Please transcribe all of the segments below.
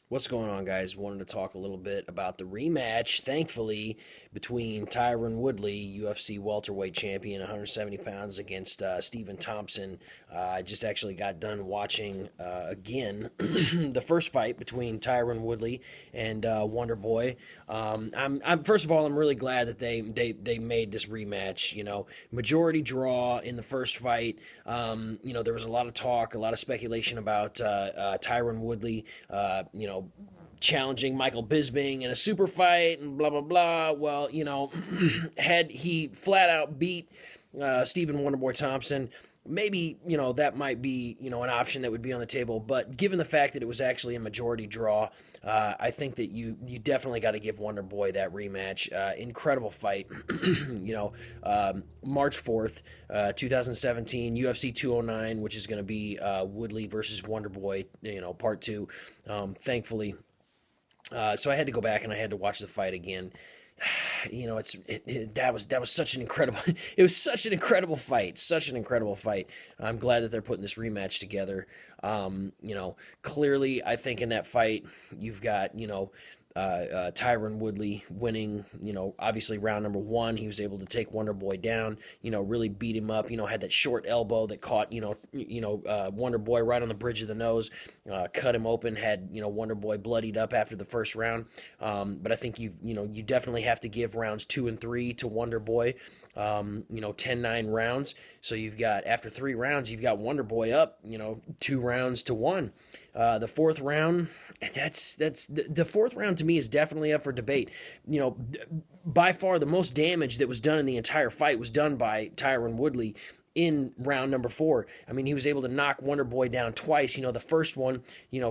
What's going on, guys? Wanted to talk a little bit about the rematch, thankfully, between Tyron Woodley, UFC welterweight champion, 170 pounds, against Stephen Thompson. I just actually got done watching again the first fight between Tyron Woodley and Wonder Boy. First of all, I'm really glad that they made this rematch. Majority draw in the first fight. There was a lot of talk, a lot of speculation about Tyron Woodley. Challenging Michael Bisping in a super fight and blah blah blah. Well, had he flat out beat Stephen Wonderboy Thompson, maybe that might be an option that would be on the table. But given the fact that it was actually a majority draw, I think that you definitely got to give Wonderboy that rematch. Incredible fight. March 4th, 2017, UFC 209, which is going to be Woodley versus Wonderboy. Part two. Thankfully. So I had to go back and I had to watch the fight again. That was such an incredible it was such an incredible fight. I'm glad that they're putting this rematch together. Clearly, I think in that fight you've got Tyron Woodley winning. Obviously round number one, he was able to take Wonder Boy down. Really beat him up. Had that short elbow that caught Wonder Boy right on the bridge of the nose, cut him open. Had Wonder Boy bloodied up after the first round. But I think you definitely have to give rounds 2 and 3 to Wonder Boy. 10-9 rounds. So you've got, after 3 rounds, you've got Wonder Boy up, 2 rounds to 1. The fourth round, the fourth round to me is definitely up for debate. By far the most damage that was done in the entire fight was done by Tyron Woodley in round number 4. I mean, he was able to knock Wonder Boy down twice. The first one,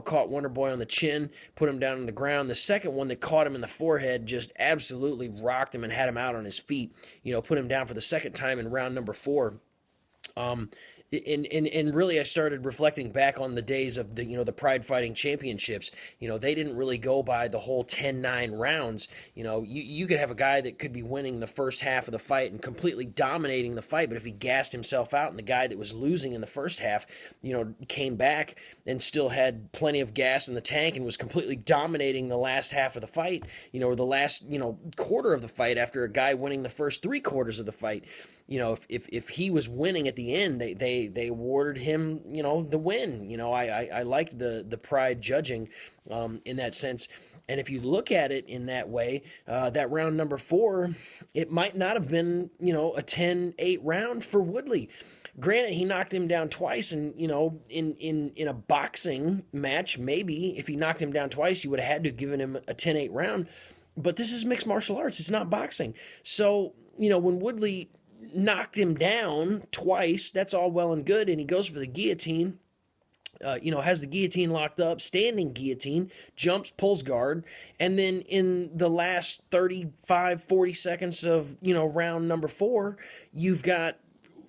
caught Wonder Boy on the chin, put him down on the ground. The second one that caught him in the forehead just absolutely rocked him and had him out on his feet, put him down for the second time in round number 4. And really, I started reflecting back on the days of the Pride Fighting Championships. They didn't really go by the whole 10-9 rounds. You could have a guy that could be winning the first half of the fight and completely dominating the fight, but if he gassed himself out and the guy that was losing in the first half, came back and still had plenty of gas in the tank and was completely dominating the last half of the fight, or the last, quarter of the fight after a guy winning the first 3 quarters of the fight. If he was winning at the end, they awarded him, the win. I liked the Pride judging in that sense. And if you look at it in that way, that round number 4, it might not have been, a 10-8 round for Woodley. Granted, he knocked him down twice, and in a boxing match, maybe if he knocked him down twice, you would have had to have given him a 10-8 round. But this is mixed martial arts; it's not boxing. So when Woodley knocked him down twice, that's all well and good, and he goes for the guillotine. Has the guillotine locked up, standing guillotine, jumps, pulls guard, and then in the last 35, 40 seconds of, round number 4, you've got,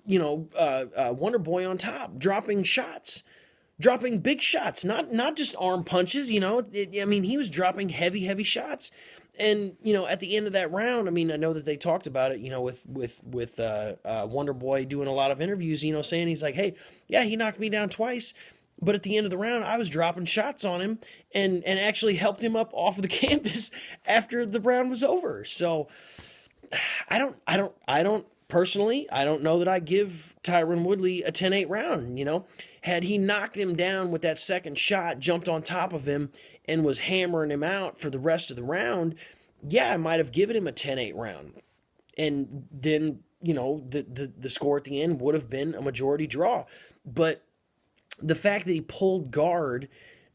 Wonder Boy on top, dropping shots, dropping big shots, not just arm punches, he was dropping heavy shots. And, at the end of that round, I know that they talked about it, with Wonder Boy doing a lot of interviews, saying he's like, hey, yeah, he knocked me down twice. But at the end of the round, I was dropping shots on him and actually helped him up off of the canvas after the round was over. So I don't personally, I don't know that I give Tyron Woodley a 10-8 round. Had he knocked him down with that second shot, jumped on top of him, and was hammering him out for the rest of the round, yeah, I might have given him a 10-8 round. And then, the score at the end would have been a majority draw. But the fact that he pulled guard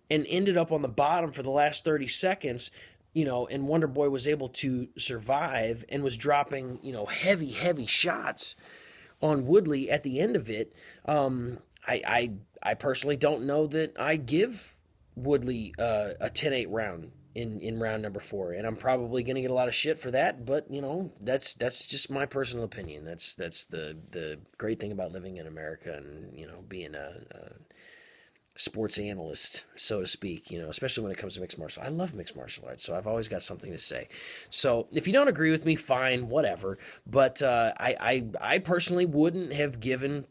and ended up on the bottom for the last 30 seconds, and Wonder Boy was able to survive and was dropping, heavy shots on Woodley at the end of it, I personally don't know that I give Woodley a 10-8 round in round number 4, and I'm probably going to get a lot of shit for that, but that's just my personal opinion. That's the great thing about living in America and being sports analyst, so to speak, especially when it comes to mixed martial. I love mixed martial arts, so I've always got something to say. So if you don't agree with me, fine, whatever. But I personally wouldn't have given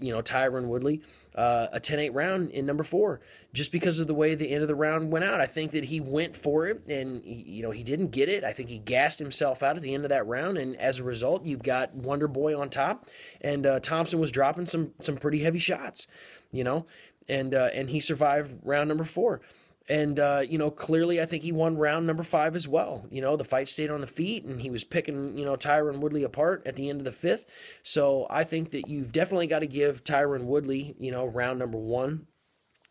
Tyron Woodley a 10-8 round in number 4 just because of the way the end of the round went out. I think that he went for it and he didn't get it. I think he gassed himself out at the end of that round, and as a result, you've got Wonder Boy on top, and Thompson was dropping some pretty heavy shots, and he survived round number 4. And, clearly I think he won round number 5 as well. The fight stayed on the feet, and he was picking, Tyron Woodley apart at the end of the 5th. So I think that you've definitely got to give Tyron Woodley, round number 1.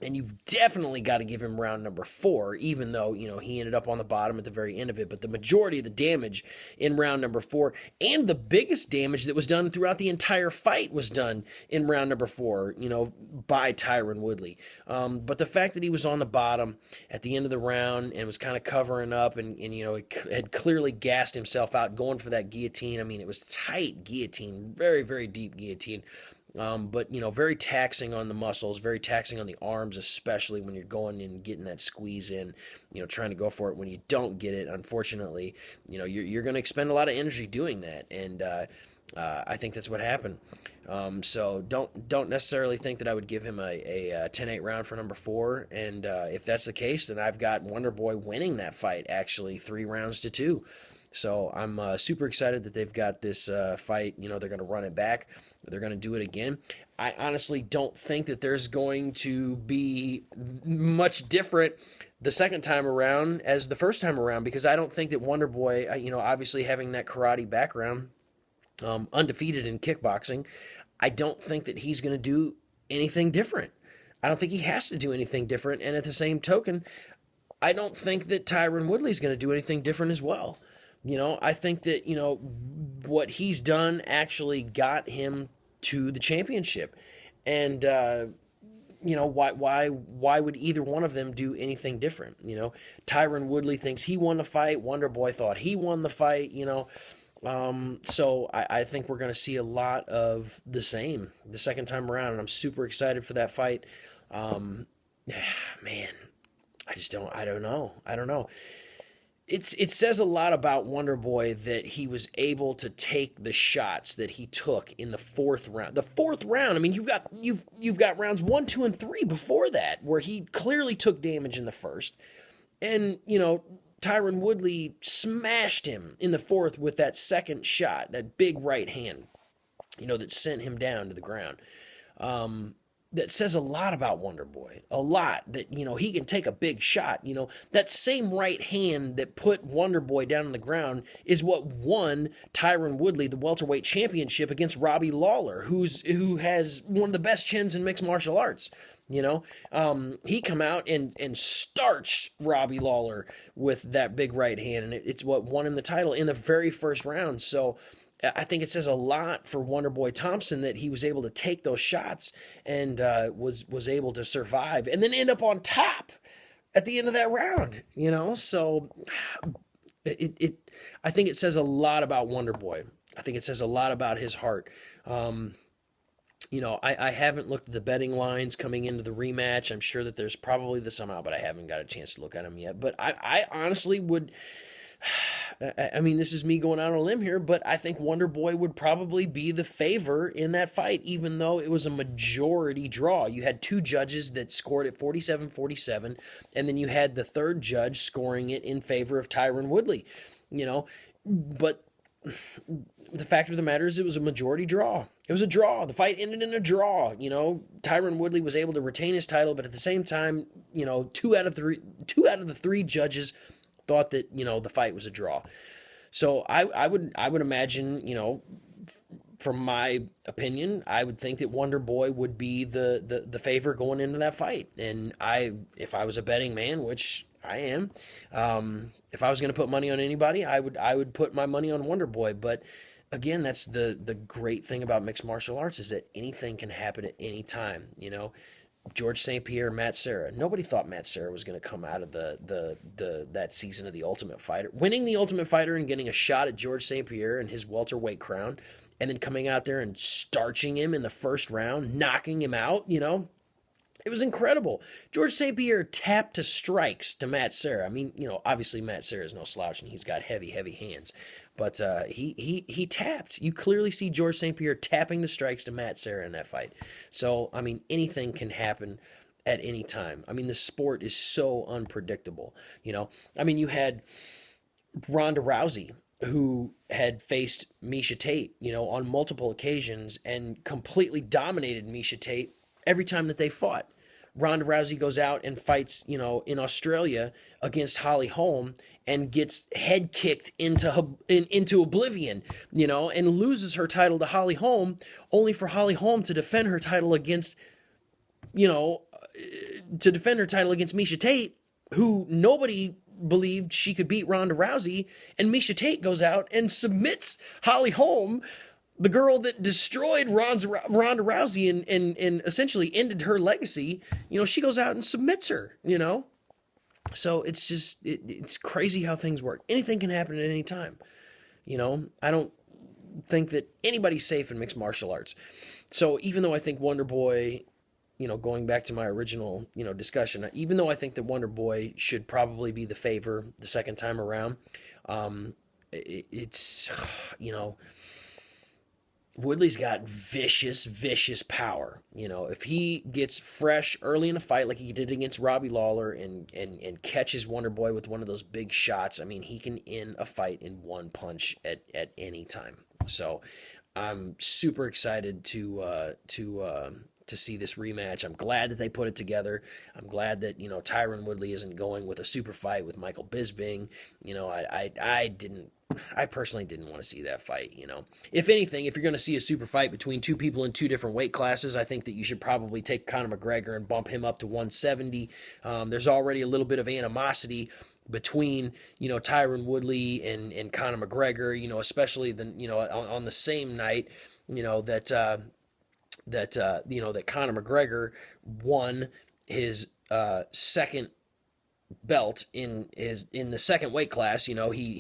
And you've definitely got to give him round number 4, even though, he ended up on the bottom at the very end of it. But the majority of the damage in round number 4, and the biggest damage that was done throughout the entire fight, was done in round number 4, by Tyron Woodley. But the fact that he was on the bottom at the end of the round and was kind of covering up and had clearly gassed himself out going for that guillotine. I mean, it was tight guillotine, very, very deep guillotine. But very taxing on the muscles, very taxing on the arms, especially when you're going and getting that squeeze in, trying to go for it. When you don't get it, unfortunately, you're going to expend a lot of energy doing that. And I think that's what happened. So don't necessarily think that I would give him a 10-8 round for number 4. And if that's the case, then I've got Wonder Boy winning that fight, actually 3 rounds to 2. So I'm super excited that they've got this fight. They're going to run it back. They're going to do it again. I honestly don't think that there's going to be much different the second time around as the first time around, because I don't think that Wonder Boy, obviously having that karate background, undefeated in kickboxing, I don't think that he's going to do anything different. I don't think he has to do anything different. And at the same token, I don't think that Tyron Woodley's going to do anything different as well. I think that, what he's done actually got him to the championship. And, why would either one of them do anything different? Tyron Woodley thinks he won the fight. Wonder Boy thought he won the fight, So I think we're going to see a lot of the same the second time around. And I'm super excited for that fight. Man, I don't know. It says a lot about Wonder Boy that he was able to take the shots that he took in the 4th round. The 4th round, I mean, you've got rounds 1, 2, and 3 before that where he clearly took damage in the first, and Tyron Woodley smashed him in the 4th with that second shot, that big right hand, that sent him down to the ground. That says a lot about Wonder Boy. A lot. That, he can take a big shot. That same right hand that put Wonder Boy down on the ground is what won Tyron Woodley the welterweight championship against Robbie Lawler, who has one of the best chins in mixed martial arts. He come out and starched Robbie Lawler with that big right hand, and it's what won him the title in the very first round. So I think it says a lot for Wonder Boy Thompson that he was able to take those shots and was able to survive and then end up on top at the end of that round. So I think it says a lot about Wonder Boy. I think it says a lot about his heart. I haven't looked at the betting lines coming into the rematch. I'm sure that there's probably some out, but I haven't got a chance to look at them yet. But I honestly would. I mean, this is me going out on a limb here, but I think Wonder Boy would probably be the favor in that fight, even though it was a majority draw. You had 2 judges that scored it 47-47, and then you had the 3rd judge scoring it in favor of Tyron Woodley. But the fact of the matter is it was a majority draw. It was a draw. The fight ended in a draw. Tyron Woodley was able to retain his title, but at the same time, 2 out of the 3 judges thought that the fight was a draw. So I would imagine, from my opinion, I would think that Wonder Boy would be the favor going into that fight. And if I was a betting man, which I am, if I was going to put money on anybody, I would put my money on Wonder Boy. But again, that's the great thing about mixed martial arts, is that anything can happen at any time. George St. Pierre, Matt Serra. Nobody thought Matt Serra was going to come out of that season of The Ultimate Fighter, winning The Ultimate Fighter and getting a shot at George St. Pierre and his welterweight crown, and then coming out there and starching him in the first round, knocking him out. It was incredible. George St. Pierre tapped to strikes to Matt Serra. I mean, obviously Matt Serra is no slouch and he's got heavy, heavy hands. But he tapped. You clearly see George St. Pierre tapping the strikes to Matt Serra in that fight. So, I mean, anything can happen at any time. I mean, the sport is so unpredictable. I mean, you had Ronda Rousey, who had faced Miesha Tate, on multiple occasions and completely dominated Miesha Tate every time that they fought. Ronda Rousey goes out and fights, in Australia against Holly Holm and gets head kicked into oblivion, and loses her title to Holly Holm, only for Holly Holm to defend her title against, Miesha Tate, who nobody believed she could beat Ronda Rousey, and Miesha Tate goes out and submits Holly Holm, the girl that destroyed Ronda Rousey and essentially ended her legacy. She goes out and submits her, So it's just, it's crazy how things work. Anything can happen at any time. I don't think that anybody's safe in mixed martial arts. So even though I think Wonder Boy, going back to my original, discussion, even though I think that Wonder Boy should probably be the favor the second time around, it's, Woodley's got vicious, vicious power. If he gets fresh early in a fight like he did against Robbie Lawler and catches Wonder Boy with one of those big shots, I mean, he can end a fight in one punch at any time. So I'm super excited to see this rematch. I'm glad that they put it together. I'm glad that, Tyron Woodley isn't going with a super fight with Michael Bisping. I personally didn't want to see that fight, If anything, if you're going to see a super fight between two people in two different weight classes, I think that you should probably take Conor McGregor and bump him up to 170. There's already a little bit of animosity between, Tyron Woodley and Conor McGregor, especially on the same night, that Conor McGregor won his second belt in the second weight class. He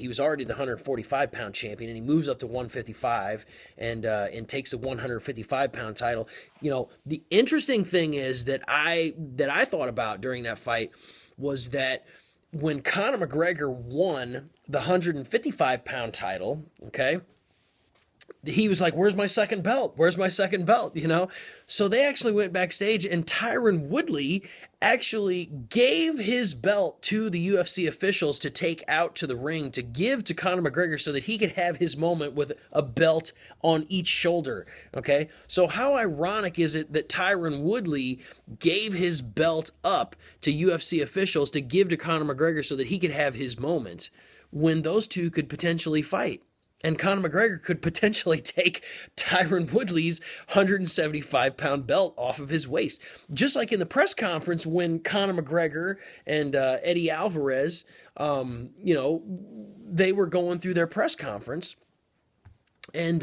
was already the 145-pound champion, and he moves up to 155 and takes the 155-pound title. The interesting thing is that I thought about during that fight was that when Conor McGregor won the 155-pound title, okay, he was like, where's my second belt? Where's my second belt? So they actually went backstage, and Tyron Woodley actually gave his belt to the UFC officials to take out to the ring to give to Conor McGregor so that he could have his moment with a belt on each shoulder. Okay. So how ironic is it that Tyron Woodley gave his belt up to UFC officials to give to Conor McGregor so that he could have his moment when those two could potentially fight? And Conor McGregor could potentially take Tyron Woodley's 175-pound belt off of his waist. Just like in the press conference when Conor McGregor and Eddie Alvarez, they were going through their press conference. And,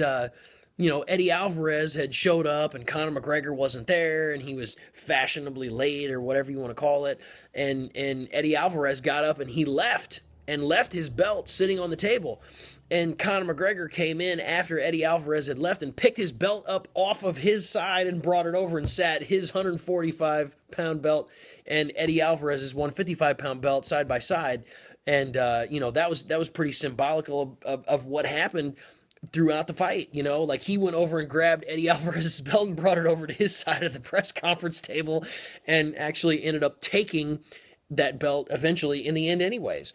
Eddie Alvarez had showed up and Conor McGregor wasn't there and he was fashionably late or whatever you want to call it. And Eddie Alvarez got up and he left his belt sitting on the table. And Conor McGregor came in after Eddie Alvarez had left and picked his belt up off of his side and brought it over and sat his 145-pound belt and Eddie Alvarez's 155-pound belt side by side. And, that was pretty symbolical of what happened throughout the fight. Like he went over and grabbed Eddie Alvarez's belt and brought it over to his side of the press conference table and actually ended up taking that belt eventually in the end anyways.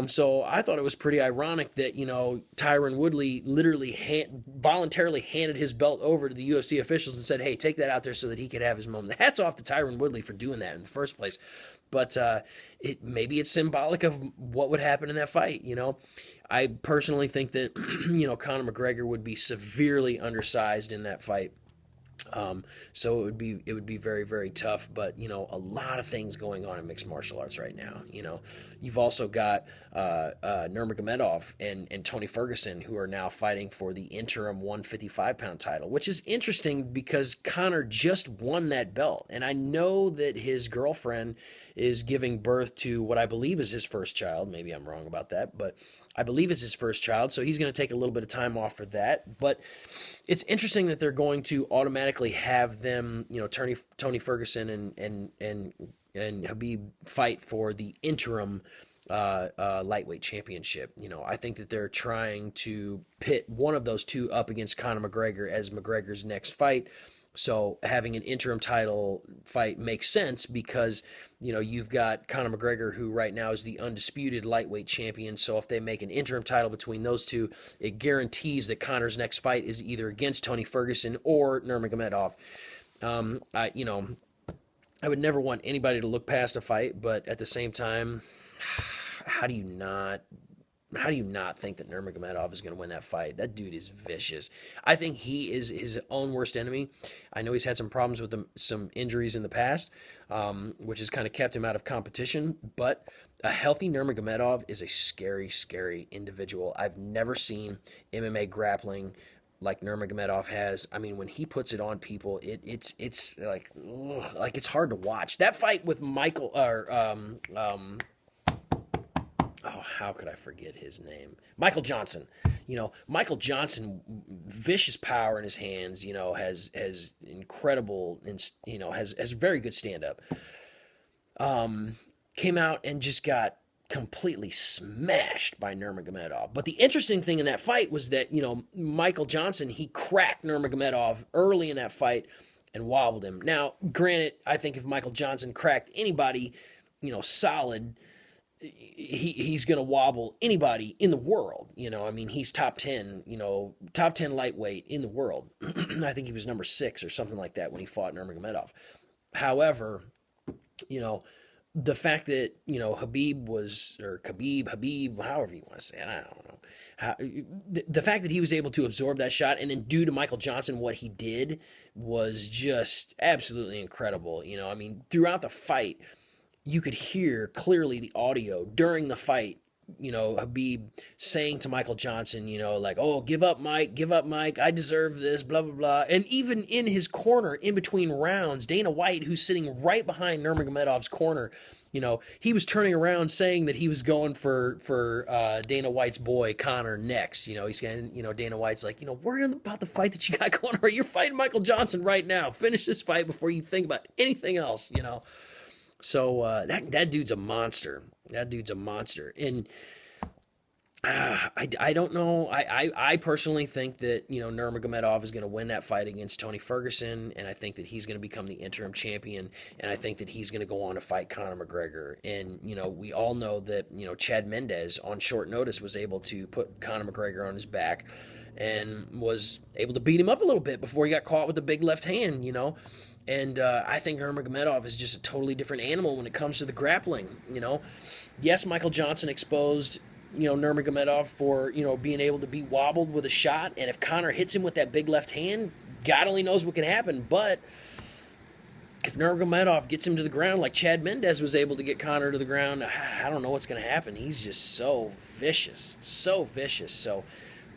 So I thought it was pretty ironic that, Tyron Woodley literally voluntarily handed his belt over to the UFC officials and said, hey, take that out there so that he could have his moment. Hats off to Tyron Woodley for doing that in the first place. But maybe it's symbolic of what would happen in that fight. I personally think that, Conor McGregor would be severely undersized in that fight. So it would be very, very tough, but, a lot of things going on in mixed martial arts right now. You've also got, Nurmagomedov and Tony Ferguson, who are now fighting for the interim 155-pound title, which is interesting because Conor just won that belt. And I know that his girlfriend is giving birth to what I believe is his first child. Maybe I'm wrong about that, but I believe it's his first child, so he's going to take a little bit of time off for that. But it's interesting that they're going to automatically have them, Tony Ferguson and Habib fight for the interim lightweight championship. I think that they're trying to pit one of those two up against Conor McGregor as McGregor's next fight. So having an interim title fight makes sense because, you've got Conor McGregor, who right now is the undisputed lightweight champion. So if they make an interim title between those two, it guarantees that Conor's next fight is either against Tony Ferguson or Nurmagomedov. I would never want anybody to look past a fight, but at the same time, how do you not think that Nurmagomedov is going to win that fight? That dude is vicious. I think he is his own worst enemy. I know he's had some problems with some injuries in the past, which has kind of kept him out of competition. But a healthy Nurmagomedov is a scary, scary individual. I've never seen MMA grappling like Nurmagomedov has. I mean, when he puts it on people, it's like, ugh, like it's hard to watch. That fight with how could I forget his name? Michael Johnson. Michael Johnson, vicious power in his hands, has incredible, has very good stand-up. Came out and just got completely smashed by Nurmagomedov. But the interesting thing in that fight was that, Michael Johnson, he cracked Nurmagomedov early in that fight and wobbled him. Now, granted, I think if Michael Johnson cracked anybody, solid, he's going to wobble anybody in the world. He's top 10 lightweight in the world. I think he was number 6 or something like that when he fought Nurmagomedov. However, the fact that, Habib, however you want to say it, I don't know. The fact that he was able to absorb that shot and then do to Michael Johnson what he did was just absolutely incredible. Throughout the fight, you could hear clearly the audio during the fight, Habib saying to Michael Johnson, like, oh, give up, Mike, I deserve this, blah, blah, blah. And even in his corner, in between rounds, Dana White, who's sitting right behind Nurmagomedov's corner, he was turning around saying that he was going for Dana White's boy, Conor, next. He's saying, Dana White's like, worry about the fight that you got going on. You're fighting Michael Johnson right now. Finish this fight before you think about anything else, So that dude's a monster. And I don't know. I personally think that, Nurmagomedov is going to win that fight against Tony Ferguson, and I think that he's going to become the interim champion, and I think that he's going to go on to fight Conor McGregor. And, we all know that, Chad Mendes on short notice was able to put Conor McGregor on his back and was able to beat him up a little bit before he got caught with the big left hand, And I think Nurmagomedov is just a totally different animal when it comes to the grappling. Yes, Michael Johnson exposed, Nurmagomedov for, being able to be wobbled with a shot. And if Conor hits him with that big left hand, God only knows what can happen. But if Nurmagomedov gets him to the ground like Chad Mendes was able to get Conor to the ground, I don't know what's going to happen. He's just so vicious. So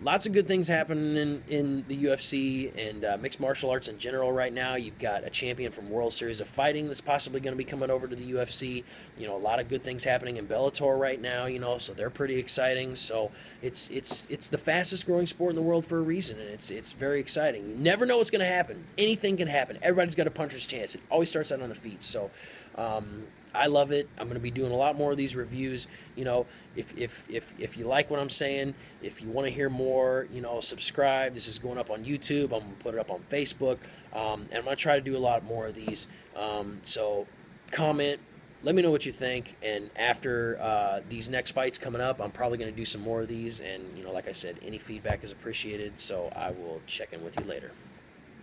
lots of good things happening in the UFC and mixed martial arts in general right now. You've got a champion from World Series of Fighting that's possibly going to be coming over to the UFC. A lot of good things happening in Bellator right now, so they're pretty exciting. So it's the fastest growing sport in the world for a reason, and it's very exciting. You never know what's going to happen. Anything can happen. Everybody's got a puncher's chance. It always starts out on the feet. So I love it. I'm going to be doing a lot more of these reviews. If you like what I'm saying, if you want to hear more, subscribe. This is going up on YouTube. I'm going to put it up on Facebook. And I'm going to try to do a lot more of these. So comment. Let me know what you think. And after these next fights coming up, I'm probably going to do some more of these. And, like I said, any feedback is appreciated. So I will check in with you later.